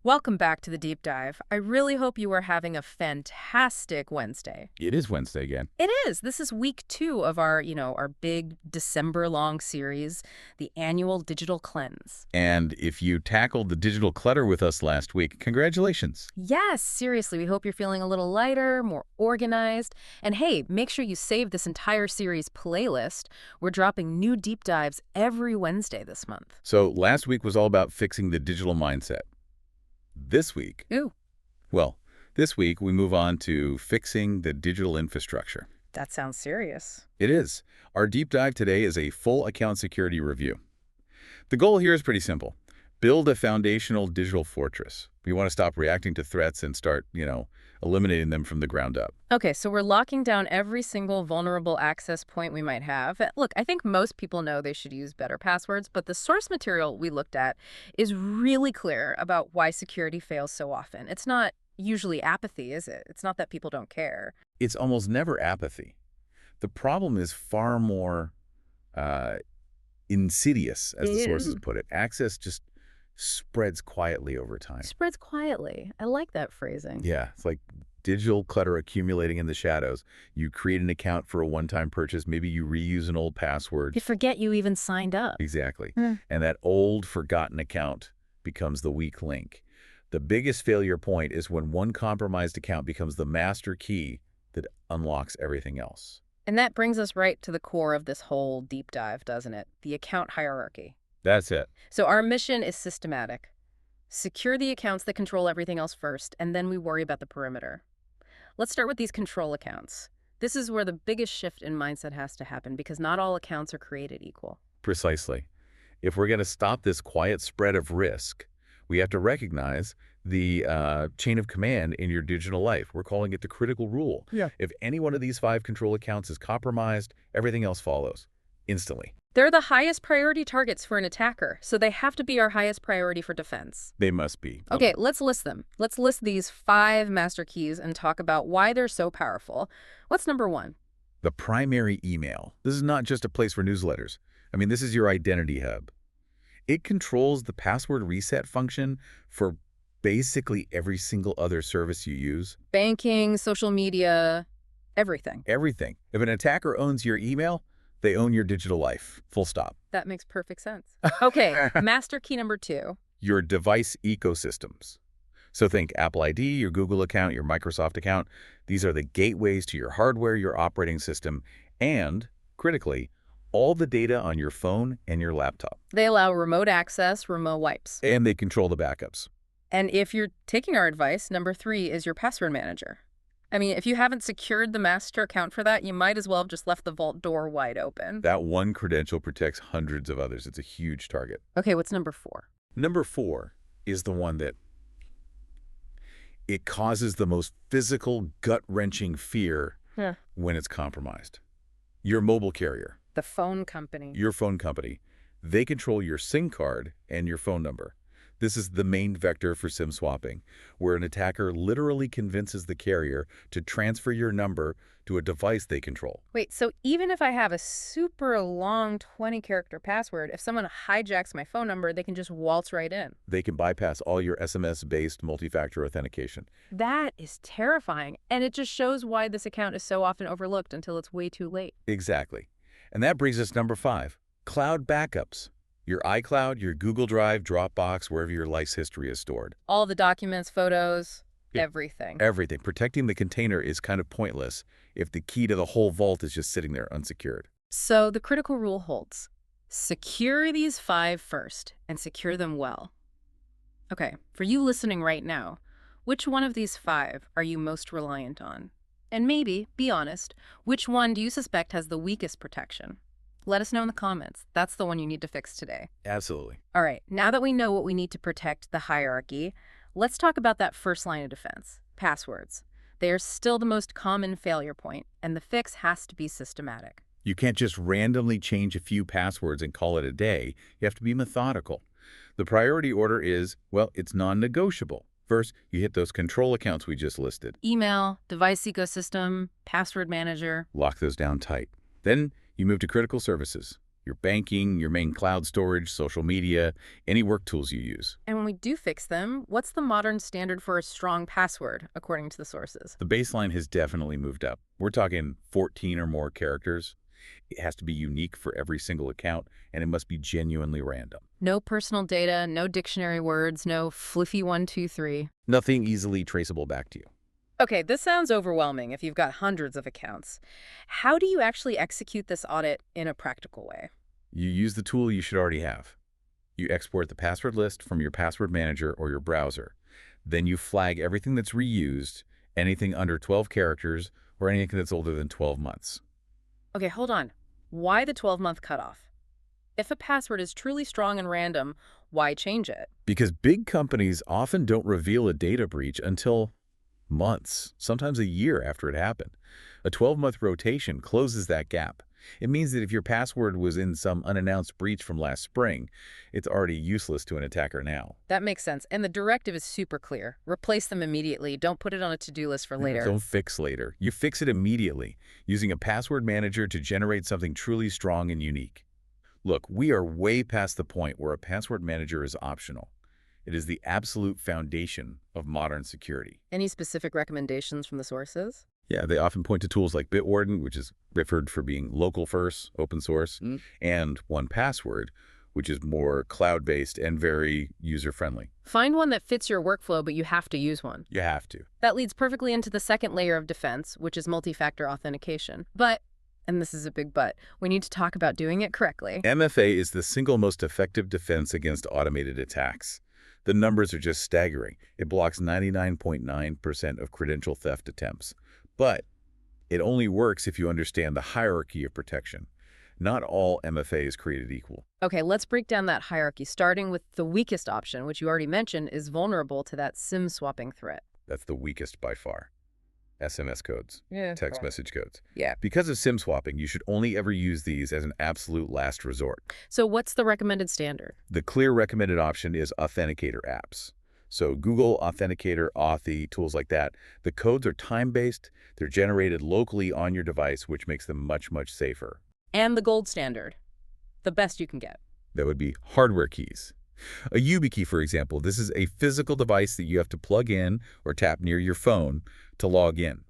Welcome back to the deep dive. I really hope you are having a fantastic Wednesday. It is Wednesday again. It is. This is week 2 of our big December-long series, the annual digital cleanse. And if you tackled the digital clutter with us last week, congratulations. Yes, seriously, we hope you're feeling a little lighter, more organized. And hey, make sure you save this entire series playlist. We're dropping new deep dives every Wednesday this month. So last week was all about fixing the digital mindset. This week, Ooh, this week we move on to fixing the digital infrastructure. that sounds serious. It is. Our deep dive today is a full account security review. The goal here is pretty simple. Build a foundational digital fortress. We want to stop reacting to threats and start, eliminating them from the ground up. Okay, so we're locking down every single vulnerable access point we might have. Look, I think most people know they should use better passwords, but the source material we looked at is really clear about why security fails so often. It's not usually apathy, is it? It's not that people don't care. It's almost never apathy. The problem is far more insidious, as the sources put it. Access just spreads quietly over time. Spreads quietly. I like that phrasing. Yeah, it's like digital clutter accumulating in the shadows. You create an account for a one-time purchase. Maybe you reuse an old password. You forget you even signed up. Exactly. Mm. And that old, forgotten account becomes the weak link. The biggest failure point is when one compromised account becomes the master key that unlocks everything else. And that brings us right to the core of this whole deep dive, doesn't it? The account hierarchy. That's it. So our mission is systematic. Secure the accounts that control everything else first, and then we worry about the perimeter. Let's start with these control accounts. This is where the biggest shift in mindset has to happen because not all accounts are created equal. Precisely. If we're going to stop this quiet spread of risk, we have to recognize the chain of command in your digital life. We're calling it the critical rule. Yeah. If any one of these 5 control accounts is compromised, everything else follows instantly. They're the highest priority targets for an attacker, so they have to be our highest priority for defense. They must be. Okay, let's list them. Let's list these 5 master keys and talk about why they're so powerful. What's number 1? The primary email. This is not just a place for newsletters. This is your identity hub. It controls the password reset function for basically every single other service you use. Banking, social media, everything. Everything. If an attacker owns your email, they own your digital life. Full stop. That makes perfect sense. Okay, master key number 2. Your device ecosystems. So think Apple ID, your Google account, your Microsoft account. These are the gateways to your hardware, your operating system, and, critically, all the data on your phone and your laptop. They allow remote access, remote wipes. And they control the backups. And if you're taking our advice, number 3 is your password manager. If you haven't secured the master account for that, you might as well have just left the vault door wide open. That one credential protects hundreds of others. It's a huge target. Okay, what's number 4? Number 4 is the one that it causes the most physical, gut-wrenching fear when it's compromised. Your mobile carrier. The phone company. Your phone company. They control your SIM card and your phone number. This is the main vector for SIM swapping, where an attacker literally convinces the carrier to transfer your number to a device they control. Wait, so even if I have a super long 20-character password, if someone hijacks my phone number, they can just waltz right in? They can bypass all your SMS-based multi-factor authentication. That is terrifying, and it just shows why this account is so often overlooked until it's way too late. Exactly. And that brings us to number 5, cloud backups. Your iCloud, your Google Drive, Dropbox, wherever your life's history is stored. All the documents, photos, everything. Everything. Protecting the container is kind of pointless if the key to the whole vault is just sitting there unsecured. So the critical rule holds. Secure these 5 first, and secure them well. Okay, for you listening right now, which one of these 5 are you most reliant on? And maybe, be honest, which one do you suspect has the weakest protection? Let us know in the comments. That's the one you need to fix today. Absolutely. All right, now that we know what we need to protect the hierarchy, let's talk about that first line of defense, passwords. They are still the most common failure point, and the fix has to be systematic. You can't just randomly change a few passwords and call it a day. You have to be methodical. The priority order is, it's non-negotiable. First, you hit those control accounts we just listed. Email, device ecosystem, password manager. Lock those down tight. Then you move to critical services, your banking, your main cloud storage, social media, any work tools you use. And when we do fix them, what's the modern standard for a strong password, according to the sources? The baseline has definitely moved up. We're talking 14 or more characters. It has to be unique for every single account, and it must be genuinely random. No personal data, no dictionary words, no fluffy 123. Nothing easily traceable back to you. Okay, this sounds overwhelming if you've got hundreds of accounts. How do you actually execute this audit in a practical way? You use the tool you should already have. You export the password list from your password manager or your browser. Then you flag everything that's reused, anything under 12 characters, or anything that's older than 12 months. Okay, hold on. Why the 12-month cutoff? If a password is truly strong and random, why change it? Because big companies often don't reveal a data breach until months, sometimes a year after it happened. A 12-month rotation closes that gap. It means that if your password was in some unannounced breach from last spring, it's already useless to an attacker now. That makes sense. And the directive is super clear. Replace them immediately. Don't put it on a to-do list for later. Don't fix later. You fix it immediately, using a password manager to generate something truly strong and unique. Look, we are way past the point where a password manager is optional. It is the absolute foundation of modern security. Any specific recommendations from the sources? Yeah, they often point to tools like Bitwarden, which is referred for being local first, open source, and 1Password, which is more cloud-based and very user-friendly. Find one that fits your workflow, but you have to use one. You have to. That leads perfectly into the second layer of defense, which is multi-factor authentication. But, and this is a big but, we need to talk about doing it correctly. MFA is the single most effective defense against automated attacks. The numbers are just staggering. It blocks 99.9% of credential theft attempts. But it only works if you understand the hierarchy of protection. Not all MFA is created equal. Okay, let's break down that hierarchy, starting with the weakest option, which you already mentioned is vulnerable to that SIM swapping threat. That's the weakest by far. SMS codes, Yeah. text message codes. Yeah. Because of SIM swapping, you should only ever use these as an absolute last resort. So what's the recommended standard? The clear recommended option is authenticator apps. So Google, Authenticator, Authy, tools like that. The codes are time-based. They're generated locally on your device, which makes them much, much safer. And the gold standard, the best you can get. That would be hardware keys. A YubiKey, for example, this is a physical device that you have to plug in or tap near your phone to log in.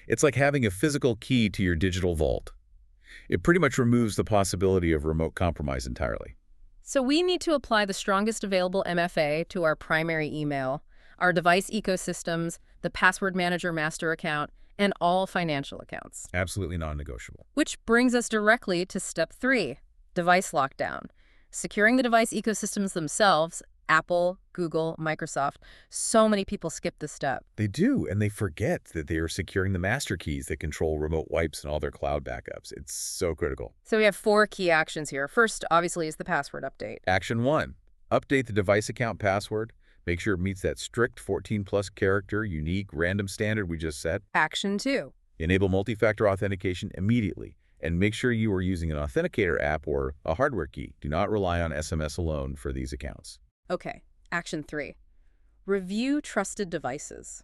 It's like having a physical key to your digital vault. It pretty much removes the possibility of remote compromise entirely. So we need to apply the strongest available MFA to our primary email, our device ecosystems, the password manager master account, and all financial accounts. Absolutely non-negotiable. Which brings us directly to step 3, device lockdown. Securing the device ecosystems themselves, Apple, Google, Microsoft, so many people skip this step. They do, and they forget that they are securing the master keys that control remote wipes and all their cloud backups. It's so critical. So we have 4 key actions here. First, obviously, is the password update. Action 1, update the device account password. Make sure it meets that strict 14-plus character, unique, random standard we just set. Action 2. Enable multi-factor authentication immediately. And make sure you are using an authenticator app or a hardware key. Do not rely on SMS alone for these accounts. Okay, action 3. Review trusted devices.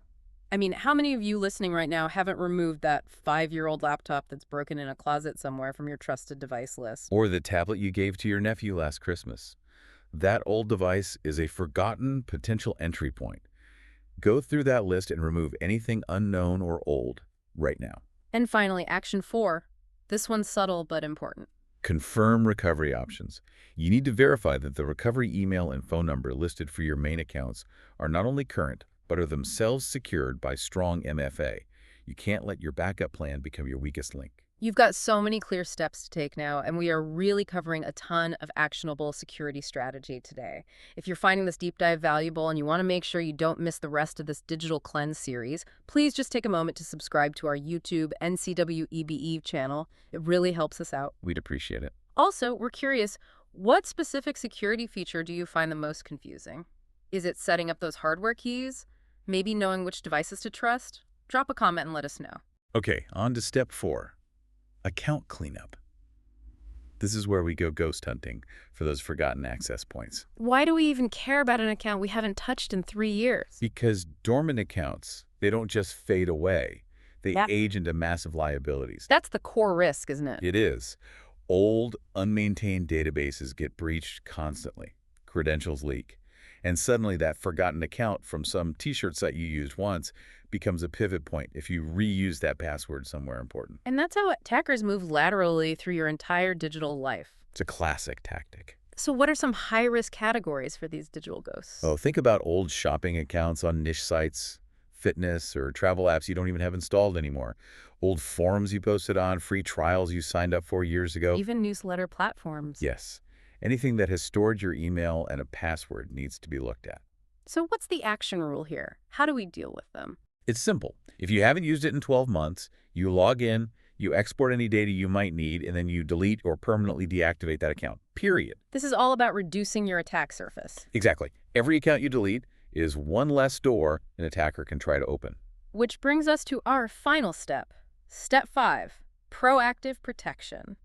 I mean, how many of you listening right now haven't removed that 5-year-old laptop that's broken in a closet somewhere from your trusted device list? Or the tablet you gave to your nephew last Christmas. That old device is a forgotten potential entry point. Go through that list and remove anything unknown or old right now. And finally, action 4. This one's subtle but important. Confirm recovery options. You need to verify that the recovery email and phone number listed for your main accounts are not only current, but are themselves secured by strong MFA. You can't let your backup plan become your weakest link. You've got so many clear steps to take now, and we are really covering a ton of actionable security strategy today. If you're finding this deep dive valuable and you want to make sure you don't miss the rest of this digital cleanse series, please just take a moment to subscribe to our YouTube NCWEBDEV channel. It really helps us out. We'd appreciate it. Also, we're curious, what specific security feature do you find the most confusing? Is it setting up those hardware keys? Maybe knowing which devices to trust? Drop a comment and let us know. Okay, on to step 4. Account cleanup. This is where we go ghost hunting for those forgotten access points. Why do we even care about an account we haven't touched in 3 years? Because dormant accounts, they don't just fade away. They Yep. age into massive liabilities. That's the core risk, isn't it? It is. Old, unmaintained databases get breached constantly. Credentials leak. And suddenly that forgotten account from some t-shirt site you used once becomes a pivot point if you reuse that password somewhere important. And that's how attackers move laterally through your entire digital life. It's a classic tactic. So what are some high-risk categories for these digital ghosts? Oh, think about old shopping accounts on niche sites, fitness or travel apps you don't even have installed anymore, old forums you posted on, free trials you signed up for years ago. Even newsletter platforms. Yes. Anything that has stored your email and a password needs to be looked at. So what's the action rule here? How do we deal with them? It's simple. If you haven't used it in 12 months, you log in, you export any data you might need, and then you delete or permanently deactivate that account, period. This is all about reducing your attack surface. Exactly. Every account you delete is one less door an attacker can try to open. Which brings us to our final step. Step 5, proactive protection.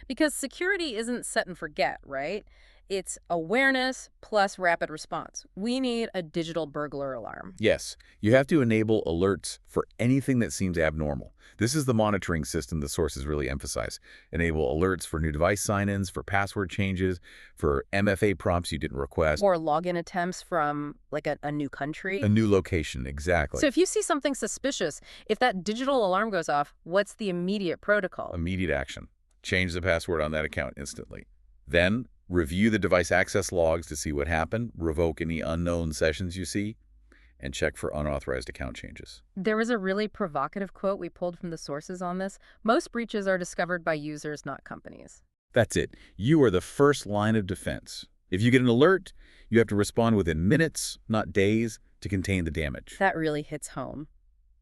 Because security isn't set and forget, right? It's awareness plus rapid response. We need a digital burglar alarm. Yes, you have to enable alerts for anything that seems abnormal. This is the monitoring system the sources really emphasize. Enable alerts for new device sign-ins, for password changes, for MFA prompts you didn't request. Or login attempts from like a new country. A new location, exactly. So if you see something suspicious, if that digital alarm goes off, what's the immediate protocol? Immediate action. Change the password on that account instantly. Then, review the device access logs to see what happened, revoke any unknown sessions you see, and check for unauthorized account changes. There was a really provocative quote we pulled from the sources on this. Most breaches are discovered by users, not companies. That's it. You are the first line of defense. If you get an alert, you have to respond within minutes, not days, to contain the damage. That really hits home.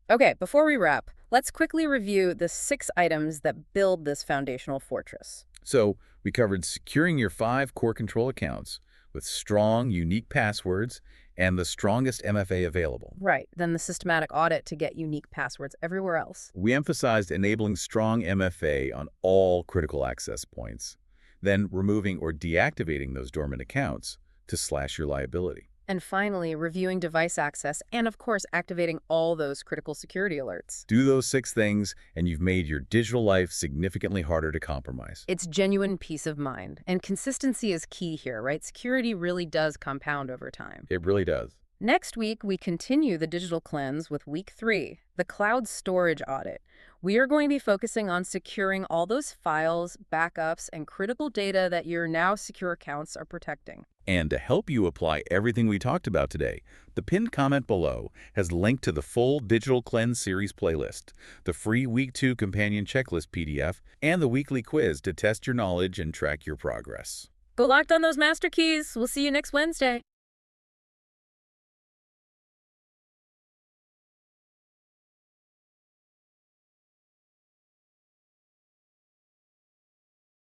Okay, before we wrap, let's quickly review the 6 items that build this foundational fortress. So, we covered securing your 5 core control accounts with strong, unique passwords and the strongest MFA available. Right, then the systematic audit to get unique passwords everywhere else. We emphasized enabling strong MFA on all critical access points, then removing or deactivating those dormant accounts to slash your liability. And finally, reviewing device access and, of course, activating all those critical security alerts. Do those 6 things, and you've made your digital life significantly harder to compromise. It's genuine peace of mind. And consistency is key here, right? Security really does compound over time. It really does. Next week, we continue the digital cleanse with week 3, the cloud storage audit. We are going to be focusing on securing all those files, backups, and critical data that your now secure accounts are protecting. And to help you apply everything we talked about today, the pinned comment below has linked to the full Digital Cleanse series playlist, the free Week 2 companion checklist PDF, and the weekly quiz to test your knowledge and track your progress. Go locked on those master keys. We'll see you next Wednesday.